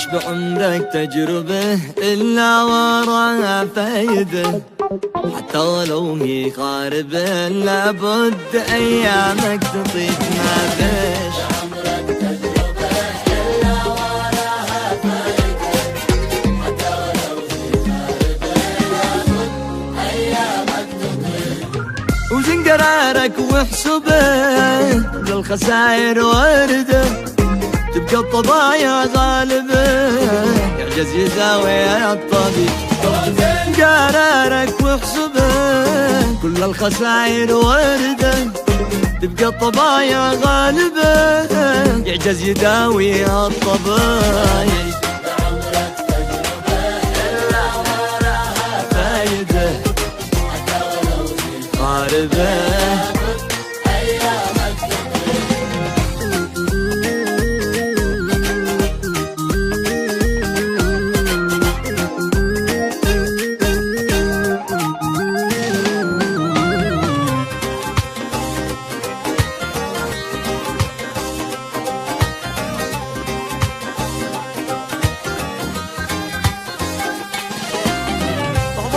وش بعمرك تجربة إلا وراها فايدة، حتى ولو هي خاربة لابد أيامك تطيب ما فيش. وزن قرارك واحسبه للخسائر وردة، تبقى الطبايا غالبة يعجز يساوي الطبيب. قرارك واحسبه كل الخسائر وردة، تبقى الطبايا غالبة يعجز يداوي الطبايا. فايدة غالبة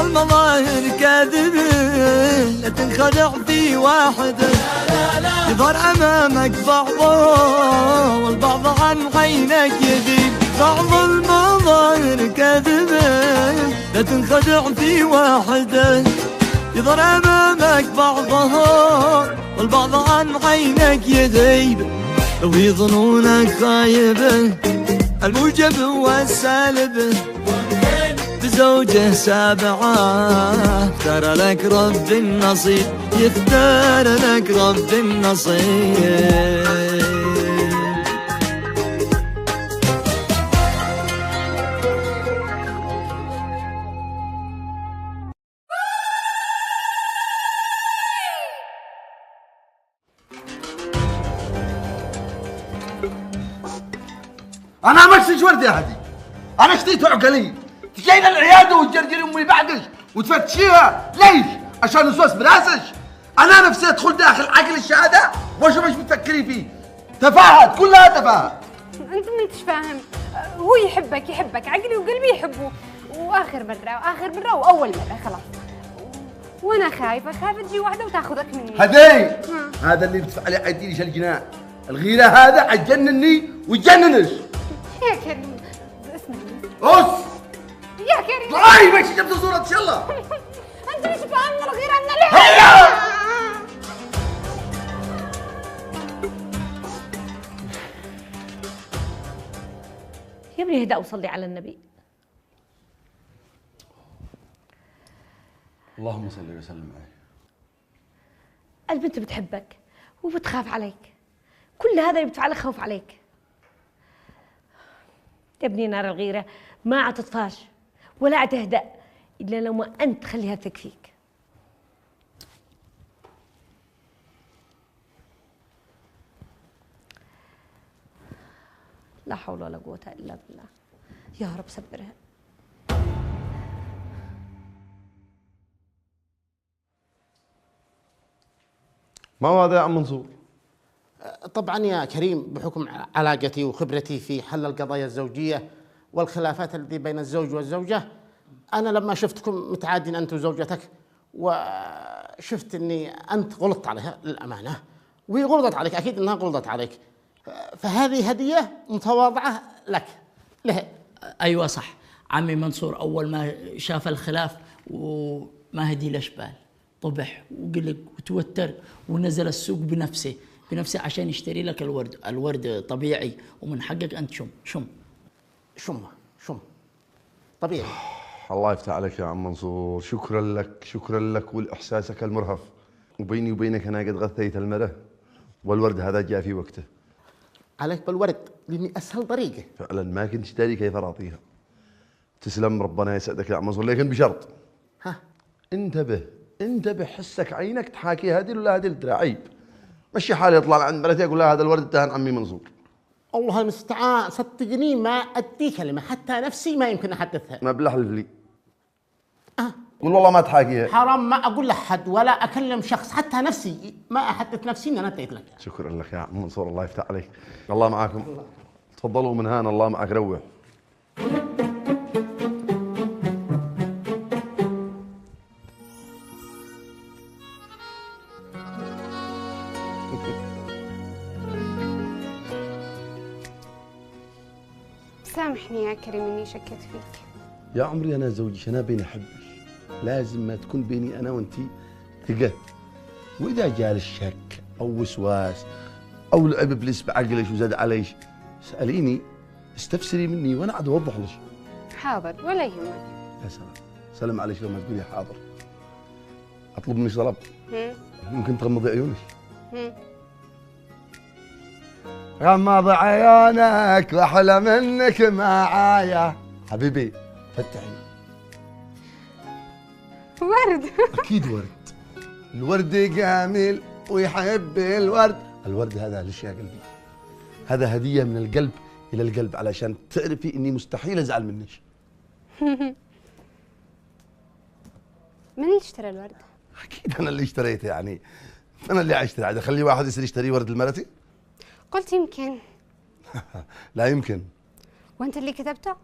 المظاهر كاذبة لا تنخدع في واحدة، يظهر أمامك بعضه والبعض عن عينك يغيب. بعض المظاهر كاذبة لا تنخدع في واحدة، يظهر أمامك بعضه والبعض عن عينك يغيب. لو في ظنونك خايبة الموجب والسالب بزوجه سابعة، اختار لك رب النصيب، يختار لك رب النصيب. انا ما اشتيت ورد يا هدي، انا اشتيت عقلي. تجينا العياده وتجرجري امي بعدش وتفتشيها ليش؟ عشان وسوس براسش؟ انا نفسي ادخل داخل عقل الشهاده واشوف ايش بتفكري فيه. تفاهات كلها تفاهات. انت ما انتش فاهم، هو يحبك عقلي وقلبي يحبه، واخر مره واول مره خلاص. وانا خايفه تجي واحده وتاخذك مني. هدي هذا اللي بتفعلي عديلي الجنان، الغيره هذا عجنني وتجننش. يا كريم اسمعني اوس يا كريم. طلعي ماشي جبت صورة يلا. انت مش فاهم الغيره من اللي هيا. يا ابني اهدأ وصلي على النبي. اللهم صل وسلم عليه. البنت بتحبك وبتخاف عليك، كل هذا اللي بتفعله خوف عليك. يا ابني نار الغيرة ما عتطفاش ولا عتهدأ إلا لما أنت تخليها تثق فيك. لا حول ولا قوة إلا بالله. يا رب سبرها. ما هو هذا يا عم منصور؟ طبعا يا كريم بحكم علاقتي وخبرتي في حل القضايا الزوجية والخلافات التي بين الزوج والزوجة، أنا لما شفتكم متعادين أنت وزوجتك وشفت أني أنت غلطت عليها للأمانة وهي غلطت عليك، أكيد أنها غلطت عليك، فهذه هدية متواضعة لك له. أيوة صح، عمي منصور أول ما شاف الخلاف وما هدي له بال، طبح وقلق وتوتر ونزل السوق بنفسه عشان يشتري لك الورد طبيعي ومن حقك أنت شم طبيعي. الله يفتح عليك يا عم منصور، شكرا لك ولإحساسك المرهف. وبيني وبينك أنا قد غثيت المرة والورد هذا جاء في وقته. عليك بالورد لأني أسهل طريقة. فعلا ما كنت داري كيف أعطيها. تسلم ربنا يسعدك يا عم منصور، لكن بشرط. ها انتبه حسك عينك تحاكي هذه ولا هذه ترى عيب. مشي حالي يطلع عند مرتي اقول لها هذا الورد اتهن عمي منصور. الله المستعان، صدقني ما ادي كلمه حتى نفسي ما يمكن احدثها. ما بلحلف لي. قول والله ما تحاكيها. حرام ما اقول لحد ولا اكلم شخص، حتى نفسي ما احدث نفسي ان انا اديت لك. شكرا لك يا عم منصور، الله يفتح عليك. الله معاكم. تفضلوا من هان، الله معك روح. سامحني يا كريم إني شكيت فيك. يا عمري أنا زوجي أنا بيني أحبك، لازم ما تكون بيني أنا وأنتي ثقة. وإذا جاء الشك أو وسواس أو لعب إبليس بعقلش وزاد عليش اسأليني، استفسري مني وأنا عاد أوضح لك. حاضر ولا يهمك. يا سلام، سلم عليك لما تقولي حاضر. أطلب منك طلب، ممكن تغمضي عيونك؟ غمض عيونك واحلى منك معايا حبيبي، فتحي. ورد. اكيد ورد. الورد جميل ويحب الورد. الورد هذا ليش يا قلبي؟ هذا هديه من القلب الى القلب علشان تعرفي اني مستحيل ازعل منك. من اللي اشترى الورد؟ اكيد انا اللي اشتريته، يعني انا اللي اشتري. عاد اخلي واحد يصير يشتري ورد لمرتي؟ قلت يمكن. لا يمكن. وانت اللي كتبته؟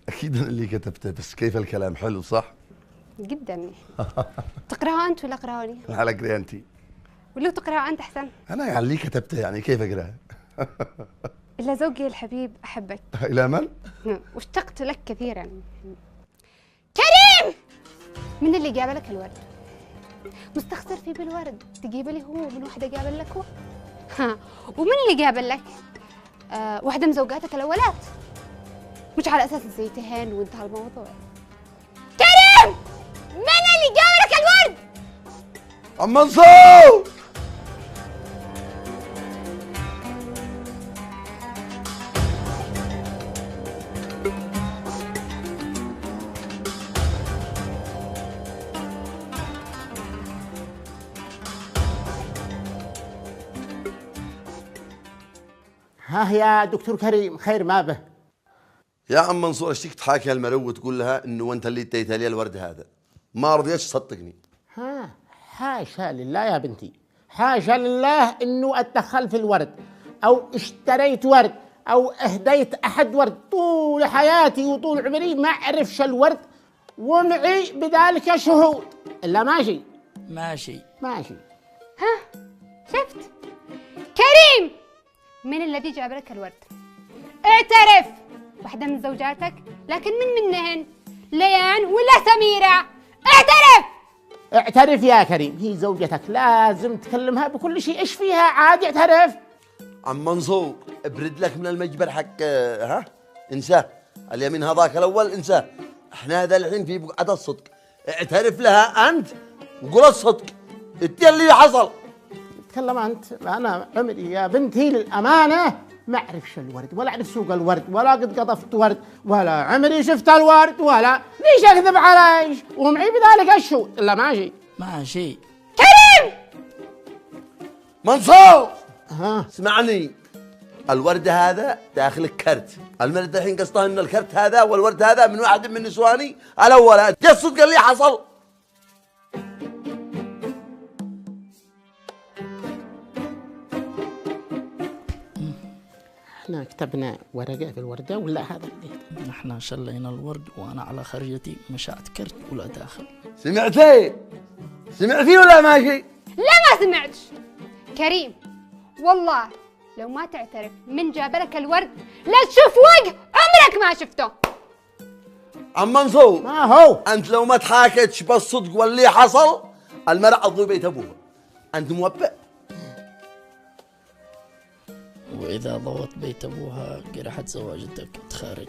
اكيد انا اللي كتبته، بس كيف الكلام حلو صح؟ جدا. تقراه انت ولا اقراه لي؟ على اقرا انت. ولو تقراه انت احسن. انا يعني اللي كتبته، يعني كيف اقراه؟ إلا زوجي الحبيب أحبك. الى من؟ واشتقت لك كثيرا. كريم! من اللي جاب لك الورد؟ مستخسر فيه بالورد، تجيب لي هو من وحده جاب لك هو؟ ها، ومن اللي جاب لك؟ واحدة من زوجاتك الأولات. مش على أساس نسيتهن وانتهى الموضوع. كريم! من اللي جاب لك الورد؟ عم منصور! ها يا دكتور كريم، خير ما به؟ يا عم منصور، اشتيك تحاكي هالمرو وتقول لها انه انت اللي اديتها لي الورد هذا، ما رضيتش تصدقني. ها، حاشا لله يا بنتي، حاشا لله انه اتدخل في الورد او اشتريت ورد او اهديت احد ورد. طول حياتي وطول عمري ما اعرفش الورد، ومعي بذلك شهود. الا ماشي ماشي ماشي. ها، شفت؟ كريم! من الذي جاب لك الورد؟ اعترف! واحدة من زوجاتك، لكن من منهن؟ ليان ولا سميرة؟ اعترف! اعترف يا كريم، هي زوجتك، لازم تكلمها بكل شيء. ايش فيها عادي اعترف. عم منصور، ابرد لك من المجبر حق ها؟ انساه، اليمين هذاك الاول انساه. احنا هذا الحين في بقعة الصدق. اعترف لها انت وقول الصدق، انت اللي حصل. تكلم انت. انا عمري يا بنتي للامانه ما اعرفش الورد، ولا اعرف سوق الورد، ولا قد قطفت ورد، ولا عمري شفت الورد، ولا ليش اكذب عليش، ومعي بذلك الشهود. الا ماشي ماشي. كريم! منصور ها، اسمعني، الورد هذا داخل كرت. المرد الحين قصدها ان الكرت هذا والورد هذا من واحد من نسواني الاولاد. جا الصدق اللي حصل. احنا كتبنا ورقه في الورده ولا هذا اللي نحن شلينا الورد وانا على خرجتي مشعت كرت ولا داخل. سمعتي؟ سمعتي ولا ماشي؟ لا ما سمعتش. كريم، والله لو ما تعترف من جاب لك الورد لا تشوف وجه عمرك ما شفته. عم منصور، ما هو انت لو ما تحاكتش بالصدق واللي حصل المرأة تضوي بيت ابوها. انت موبئ. واذا ضوت بيت ابوها قرحت زواجتك تخارج.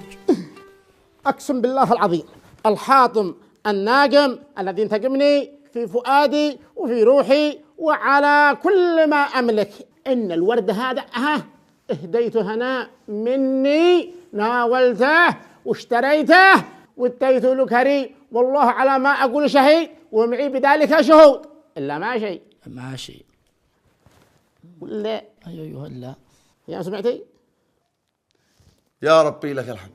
اقسم بالله العظيم الحاطم الناقم الذي انتقمني في فؤادي وفي روحي وعلى كل ما املك ان الورد هذا اهديته انا مني، ناولته واشتريته واديته له كريم، والله على ما اقول شهيد، ومعي بذلك شهود. الا ماشي ماشي. ولا ايوه لا يا سمعتي؟ يا ربي لك الحمد.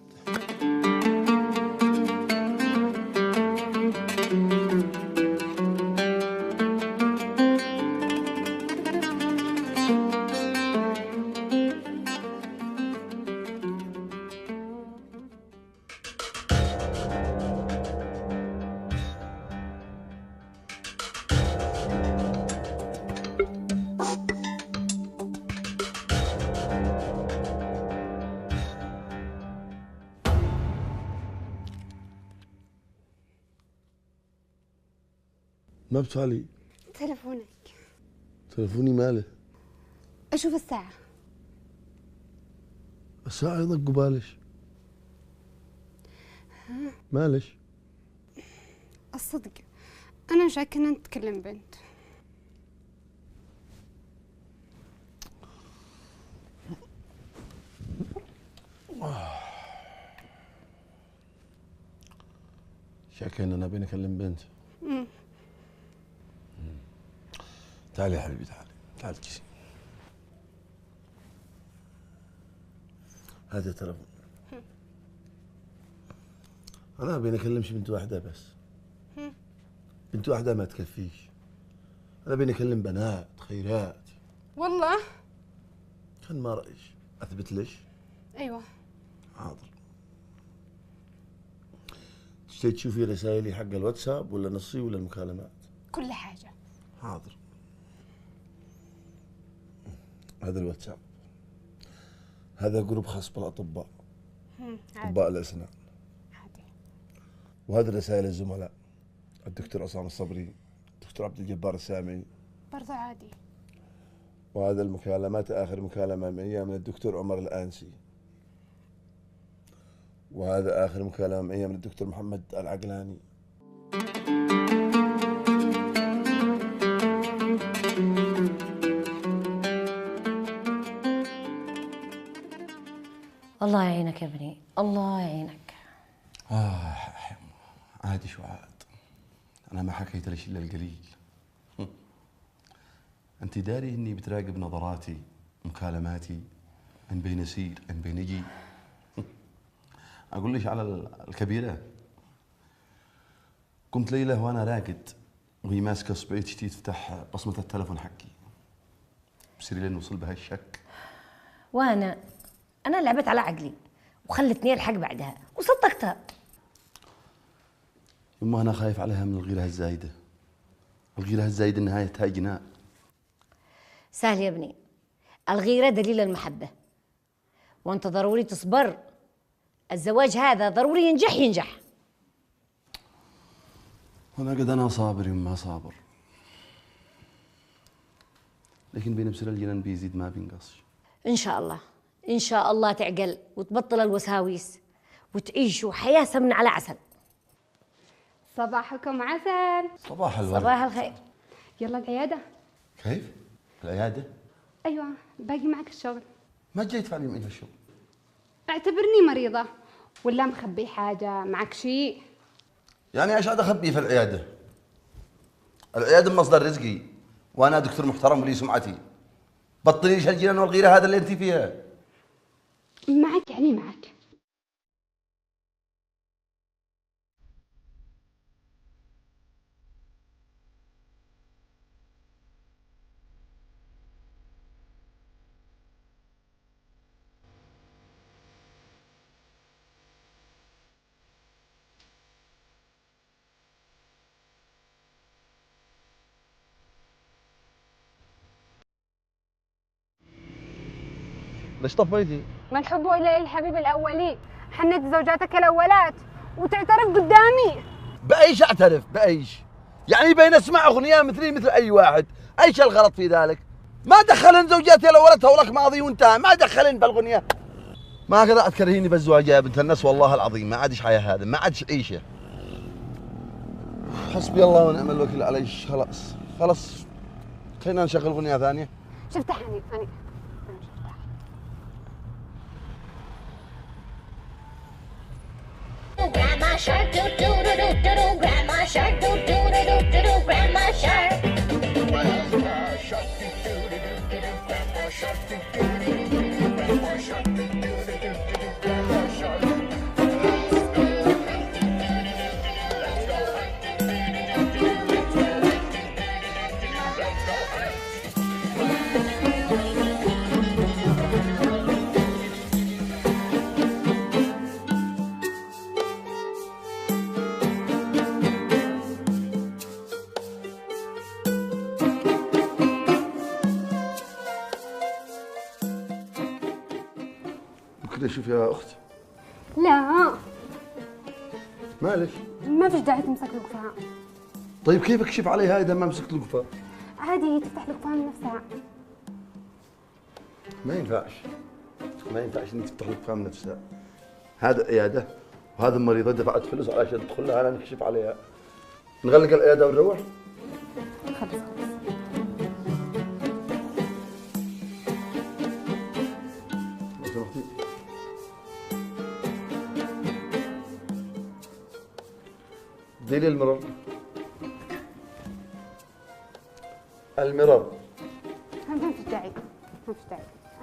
ما بتفعلي؟ تلفونك. تلفوني ماله؟ أشوف الساعة. الساعة يضق قبالش. مالش؟ الصدق أنا شاكة إن أنت تكلم بنت. شاكة إن أنا بيني أكلم بنت. تعالي يا حبيبي، تعالي تجلسي. هذا التلفون. أنا بيني أكلمش بنت واحدة بس. بنت واحدة ما تكفيش. أنا بيني أكلم بنات خيرات. والله؟ كان ما رأيش أثبت ليش؟ أيوة. حاضر. تشتي تشوفي رسائلي حق الواتساب ولا نصي ولا المكالمات؟ كل حاجة. حاضر. هذا الواتساب، هذا جروب خاص بالأطباء، أطباء الأسنان. عادي. وهذه رسائل الزملاء، الدكتور عصام الصبري، الدكتور عبد الجبار السامعي. برضو عادي. وهذا المكالمات، آخر مكالمة معي من الدكتور عمر الآنسي. وهذا آخر مكالمة معي من الدكتور محمد العقلاني. الله يعينك يا ابني، الله يعينك. عادي شو عاد، أنا ما حكيت لك إلا القليل. أنت داري إني بتراقب نظراتي، مكالماتي، إن بين أسير إن بين أجي. أقول لك على الكبيرة، قمت ليلة وأنا راقد وهي ماسكة إصبعي تشتي تفتح بصمة التلفون حقي، بصير لي نوصل بها الشك. أنا لعبت على عقلي وخلتني ألحق بعدها وصدقتها. يما أنا خايف عليها من الغيرة الزايدة. الغيرة الزايدة نهايتها جناء. سهل يا ابني، الغيرة دليل المحبة، وأنت ضروري تصبر. الزواج هذا ضروري ينجح. أنا قد أنا صابر يما صابر، لكن بنفس الجنان بيزيد ما بينقص. إن شاء الله تعقل وتبطل الوساويس وتعيشوا حياة سمن على عسل. صباحكم عسل. صباح الورد. صباح الخير. يلا العيادة. كيف؟ العيادة؟ أيوة، باقي معك الشغل. ما جاي تفعلي معي الشغل؟ اعتبرني مريضة ولا مخبي حاجة معك شيء؟ يعني ايش عاد اخبي في العيادة؟ العيادة مصدر رزقي، وانا دكتور محترم ولي سمعتي. بطليش الجنان والغيرة هذا اللي انت فيها. معك يعني معك. ليش طفيتي؟ ما الحب إلا للحبيب الأولي. حنت زوجاتك الأولات وتعترف قدامي. بأيش اعترف؟ بأيش؟ يعني بين اسمع اغنية مثلي مثل اي واحد، ايش الغلط في ذلك؟ ما دخلن زوجاتي الاولتها ولك ماضي وانتهى، ما دخلن بالغنية. ما كذا تكرهيني بالزواج يا بنت الناس، والله العظيم ما عادش حياة هذا، ما عادش عيشة. حسبي الله ونعم الوكيل عليش. خلاص خلينا نشغل اغنية ثانية. شفتها حنين شفتها. Grandma shark do do do do do do. Grandma shark do do do do do do. Grandma shark. Grandma shark do do do do do. Grandma shark do do do do do. Grandma shark do do do do do. Grandma shark. كده شوف يا اخت. لا مالك؟ ما فيش داعي تمسك القفاها. طيب كيف اكشف عليها اذا ما مسكت القفا؟ عادي هي تفتح القفا من نفسها. ما ينفعش انك تفتح القفا من نفسها. هذا عياده وهذا مريضه دفعت فلوس علشان تدخل لها انا نكشف عليها. نغلق العياده ونروح؟ خلص. لو سمحتي. ديلي المرر. ما في داعي.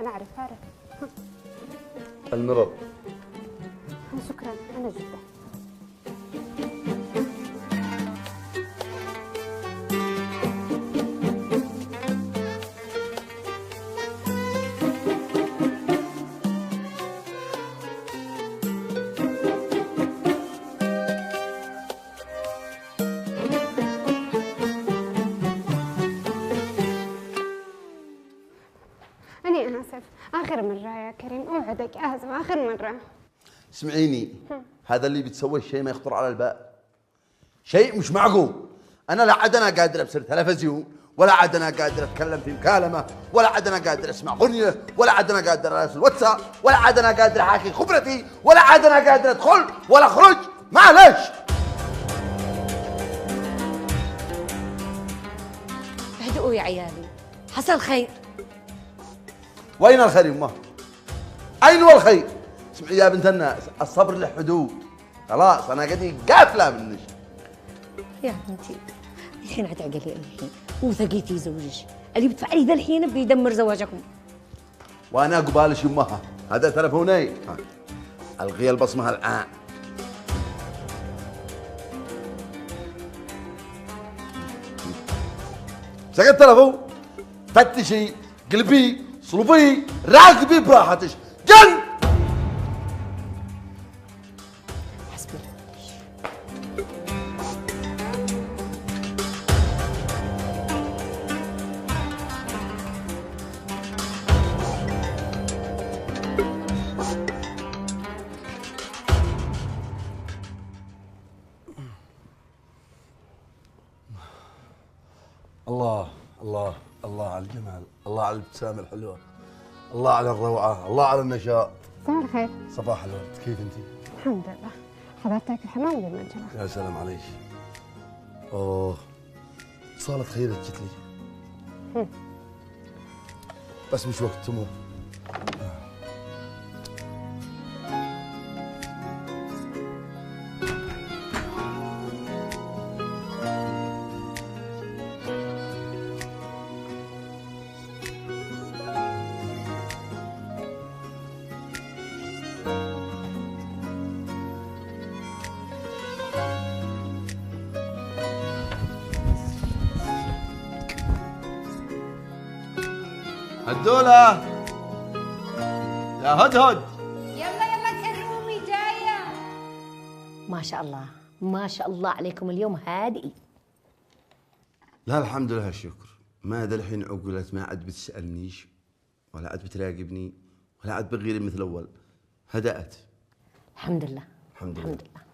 انا اعرف. المرر. شكرا انا جدا. أنا آسف آخر مرة يا كريم، أوعدك آسف آخر مرة. اسمعيني، هذا اللي بتسويه شيء ما يخطر على البال، شيء مش معقول. أنا لا عاد أنا قادر أبصر تلفزيون، ولا عاد أنا قادر أتكلم في مكالمة، ولا عاد أنا قادر أسمع أغنية، ولا عاد أنا قادر أراسل واتساب، ولا عاد أنا قادر أحاكي خبرتي، ولا عاد أنا قادر أدخل ولا أخرج. معلش. اهدئوا يا عيالي، حصل خير. وين الخير يمه؟ أين هو الخير؟ اسمعي يا بنت الناس، الصبر له حدود. خلاص أنا قدي قافلة منك. يا بنتي الحين عتعقلي الحين وثقي في زوجك، اللي بتفعلي ذا الحين بيدمر زواجكم. وأنا قبالش يمها، هذا تلفوني. ألغي البصمة الآن. سكت التلفون، فتشي، قلبي، صلبي، راقبي براحتك. جن. حسبي الله الله الله على الجمال، الله على الابتسامة الحلوة، الله على الروعة، الله على النشاط. صباح الخير. صباح الورد، كيف انت؟ الحمد لله. حضرتك الحمام قبل ما نجي. يا سلام عليك. اوه صارت خيرك جت لي. بس مش وقت تمر. هدولة يا هدهد. يلا كرومي جاية. ما شاء الله ما شاء الله عليكم اليوم هادئ. لا الحمد لله الشكر. ما ذا الحين عقلت ما عاد بتسألنيش ولا عاد بتراقبني ولا عاد بغيري مثل أول. هدأت الحمد لله. الحمد لله. الحمد لله.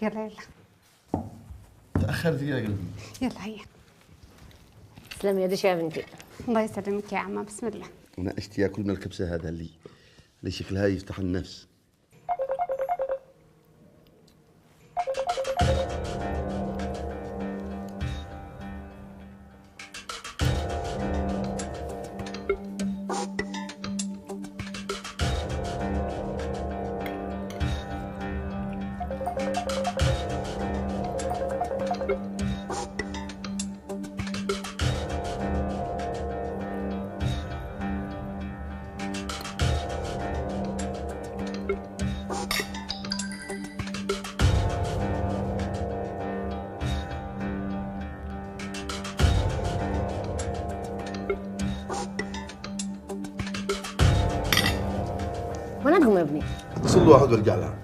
يلا تأخرت يا قلبي. يلا هيا. تسلمي يدك يا بنتي. الله يسلمك يا عمه. بسم الله. أنا أشتي أكل من الكبسة هذا اللي شكلها يفتح النفس. وينهم يا ابني؟ اتصل واحد وارجع لها.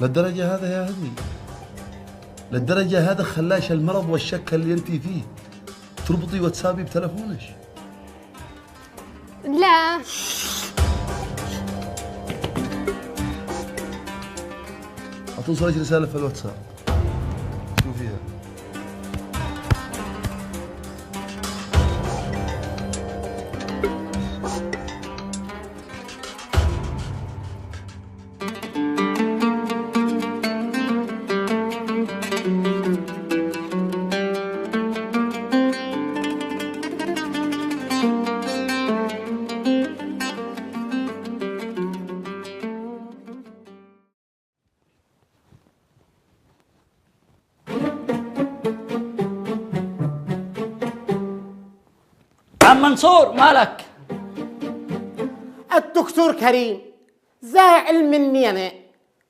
للدرجة هذا يا هدي؟ للدرجة هذا خلاش المرض والشك اللي انت فيه تربطي واتسابي بتلفونك؟ لا أتوصلك رسالة في الواتساب شوفيها. عم منصور مالك؟ الدكتور كريم زعل مني أنا،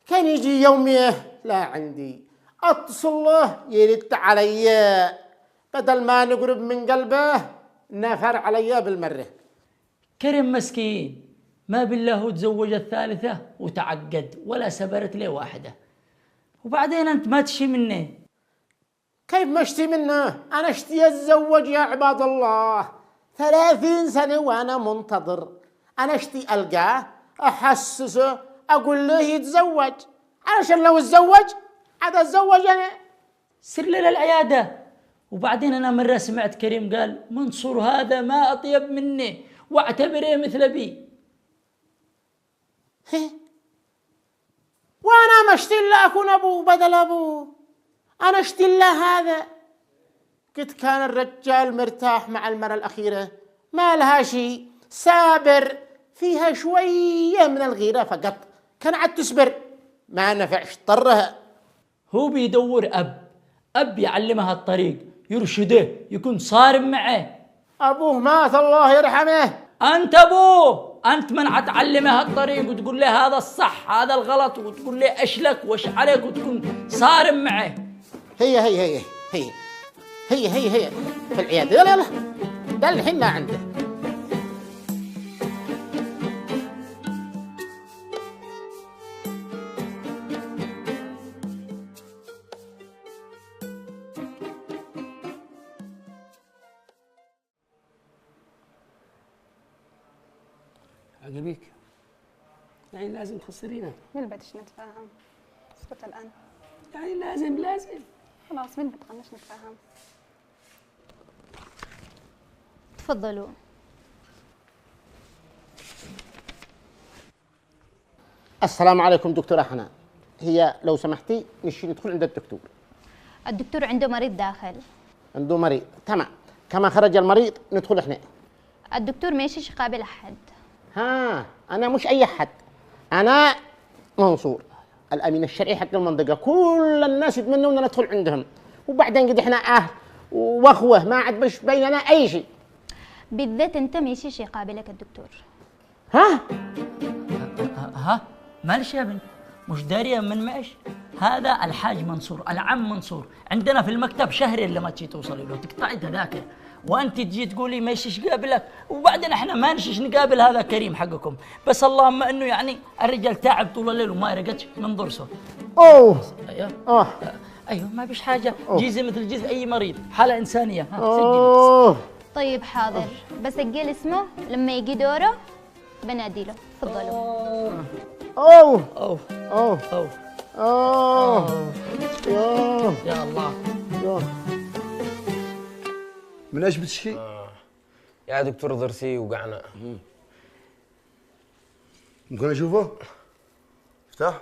كان يجي يوميه لا عندي، أتصل له يرد علي، بدل ما نقرب من قلبه نفر علي بالمرة. كريم مسكين ما بالله هو تزوج الثالثة وتعقد ولا سبرت له واحدة، وبعدين أنت ما تشي منه. كيف ما اشتي منه؟ أنا اشتي أتزوج يا عباد الله، 30 سنة وأنا منتظر. أنا اشتي ألقاه أحسسه أقول له يتزوج، علشان لو اتزوج عاد أتزوج أنا. سر لنا العيادة. وبعدين أنا مرة سمعت كريم قال منصور هذا ما أطيب مني واعتبره مثل أبي. وأنا ما اشتي إلا أكون أبوه بدل أبوه، أنا اشتي إلا هذا. قد كان الرجال مرتاح مع المرة الأخيرة، ما لها شيء، سابر، فيها شوية من الغيرة فقط، كان عاد تصبر، ما نفعش طرها. هو بيدور أب يعلمها الطريق، يرشده، يكون صارم معه. أبوه مات الله يرحمه. أنت أبوه، أنت من عتعلمها الطريق وتقول له هذا الصح هذا الغلط، وتقول له إيش لك وإيش عليك، وتكون صارم معه. هي هي هي هي هي هي هي في العيادة. لا لا ده الحين لا عنده. عقبيك يعني لازم تخسرينا، من بدش نتفاهم؟ اسكت الآن. يعني لازم خلاص من بتغنش نتفاهم. تفضلوا. السلام عليكم دكتورة حنان، هي لو سمحتي نشي ندخل عند الدكتور. الدكتور عنده مريض داخل. عنده مريض، تمام. كما خرج المريض ندخل احنا. الدكتور ماشيش يقابل أحد. ها أنا مش أي حد، أنا منصور الأمين الشرعي حق المنطقة، كل الناس يتمنون أن ندخل عندهم، وبعدين قد احنا أهل وأخوة ما عاد بش بيننا أي شيء. بالذات أنت ماشيش يقابلك الدكتور. ها معلش يا بنت، مش دارية من معش؟ هذا الحاج منصور العم منصور، عندنا في المكتب شهري اللي ما تجي توصلي له تقطعي تذاكر، وانت تجي تقولي ما يشيش قابلك، وبعدين احنا ما نشيش نقابل هذا كريم حقكم. بس اللهم انه يعني الرجال تعب طول الليل وما رقدش من ضرسه. ايوه ايوه ما فيش حاجه، جيزي مثل جيز اي مريض، حاله انسانيه. سجلي. طيب حاضر، بسجل اسمه لما يجي دوره بناديله. تفضلوا. اوه اوه اوه اوه اوه يا الله. من ايش بتشكي؟ يا دكتور ضرسي وقعنا. ممكن اشوفه؟ افتح.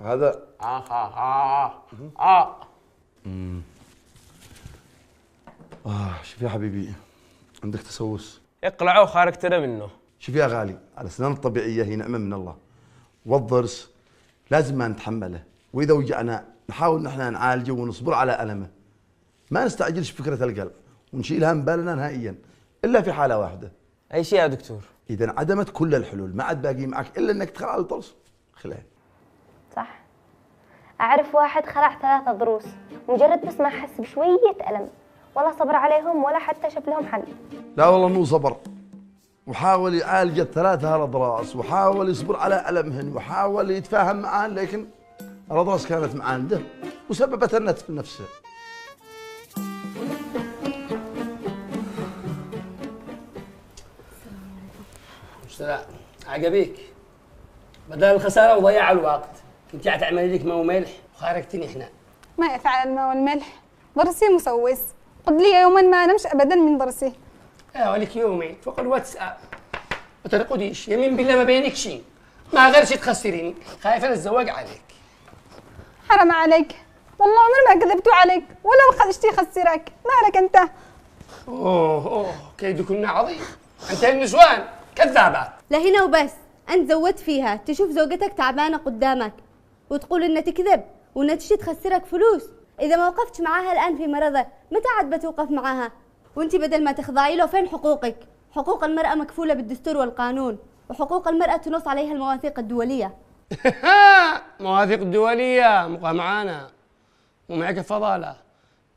هذا شوف يا حبيبي، عندك تسوس. اقلعوا خارجتنا منه. شوف يا غالي، الاسنان الطبيعيه هي نعمه من الله، والضرس لازم ما نتحمله، واذا وجعنا نحاول نحن نعالجه ونصبر على المه، ما نستعجلش فكره القلب ونشيلها من بالنا نهائيا الا في حاله واحده. اي شيء يا دكتور؟ اذا عدمت كل الحلول ما عاد باقي معك الا انك تخلع الضرس، خلعه. صح. اعرف واحد خلع 3 ضروس مجرد بس ما حس بشويه الم، ولا صبر عليهم ولا حتى شاف لهم حل. لا والله مو صبر، وحاول يعالج الثلاثة الأضراس، وحاول يصبر على ألمهن، وحاول يتفاهم معهن، لكن الأضراس كانت معانده وسببت النتف نفسه. مستر عجبيك؟ بدل الخسارة وضياع الوقت كنت تعملي لك ماء وملح وخارجتني احنا. ما يفعل الماء والملح، ضرسي مسوس، قد لي يوما ما نمش أبدا من ضرسي. ولك يومين فوق الواتساب ما ترقديش، يمين بالله ما بينك شيء، ما غيرش تخسريني، خايفة الزواج عليك. حرام عليك، والله عمري ما كذبت عليك ولا ما خرجتي خسرك، مالك أنت؟ أوه كيدكن عظيم، أنت النسوان كذابات. لا هنا وبس، أنت زودت فيها، تشوف زوجتك تعبانة قدامك وتقول إنها تكذب وإنها تشي تخسرك فلوس. إذا ما وقفتش معاها الآن في مرضه متى عاد بتوقف معاها؟ وأنت بدل ما تخضعي له فين حقوقك؟ حقوق المرأة مكفولة بالدستور والقانون، وحقوق المرأة تنص عليها المواثيق الدولية. مواثيق دولية مقام معانا ومعك فضالة،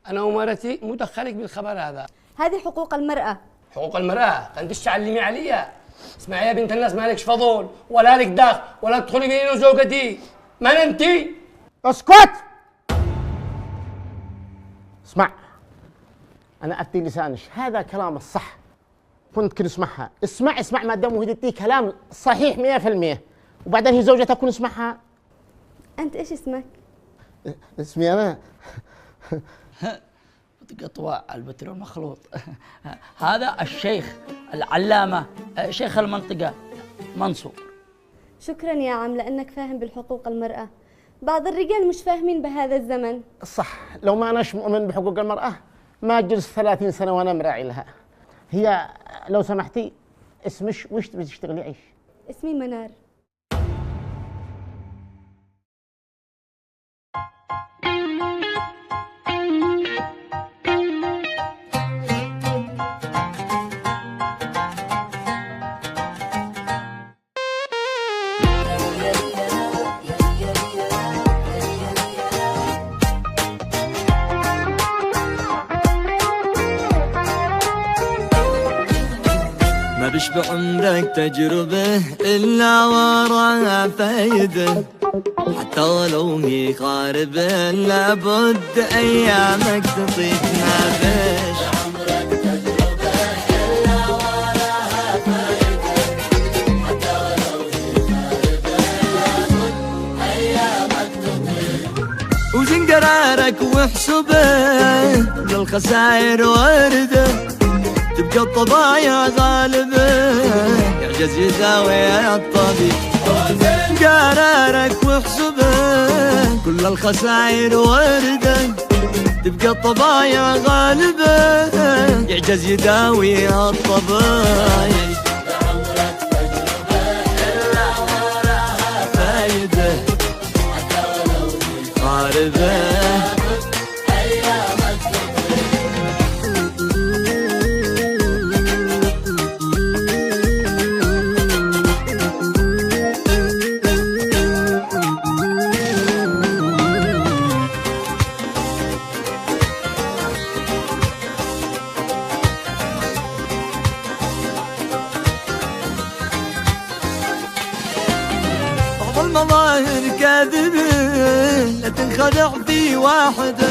أنا ومرتي مدخلك بالخبر هذا. هذه حقوق المرأة. حقوق المرأة أنت تعلمي عليا. اسمعي يا بنت الناس، مالكش فضول ولا لك دخل ولا تدخلي بيني وزوجتي، ما انتي. اسكت. اسمع، أنا أفتي لسانش، هذا كلام الصح كنت كن اسمعها. اسمع ما دام وهدتي كلام صحيح 100%، وبعدين هي زوجتك كن اسمعها. أنت إيش اسمك؟ اسمي أنا قطوة البترول مخلوط. هذا الشيخ العلامة شيخ المنطقة منصور. شكرا يا عم لأنك فاهم بالحقوق المرأة، بعض الرجال مش فاهمين بهذا الزمن. صح، لو ما أناش مؤمن بحقوق المرأة ما جلس 30 سنة وأنا مراعي لها. هي لو سمحتي اسمش وش تبي تشتغلي عيش؟ اسمي منار. ما بش بعمرك تجربة إلا وراها فايدة، حتى ولو هي خاربة لابد أيامك تطيب نافش. عمرك تجربة إلا وراها فايدة، حتى ولو هي خاربة لابد أيامك تطيب. وزن قرارك واحسبه للخسائر وردة، تبقى الطبايع غالبة يعجز يداوي الطبيب. قرارك واحسبه كل الخسائر وردة، تبقى الطبايع غالبة يعجز يداوي الطبيب. عمرك تجربة إلا وراها فايدة، حتى ولو هي خاربة. المظاهر كاذبة لا تنخدع في واحدة،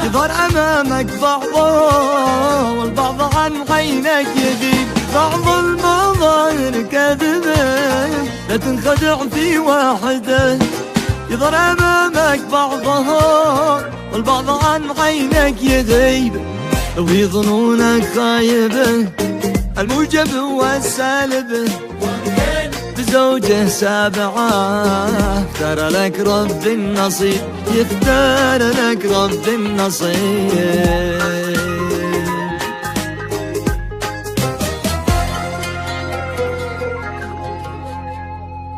يظهر أمامك بعضه والبعض عن عينك يغيب. بعض المظاهر كاذبة لا تنخدع في واحدة، يظهر أمامك بعضه والبعض عن عينك يغيب. لو في ظنونك خايبة الموجب والسالب، بزوجه سابعة اختار لك رب النصيب، يختار لك رب النصيب.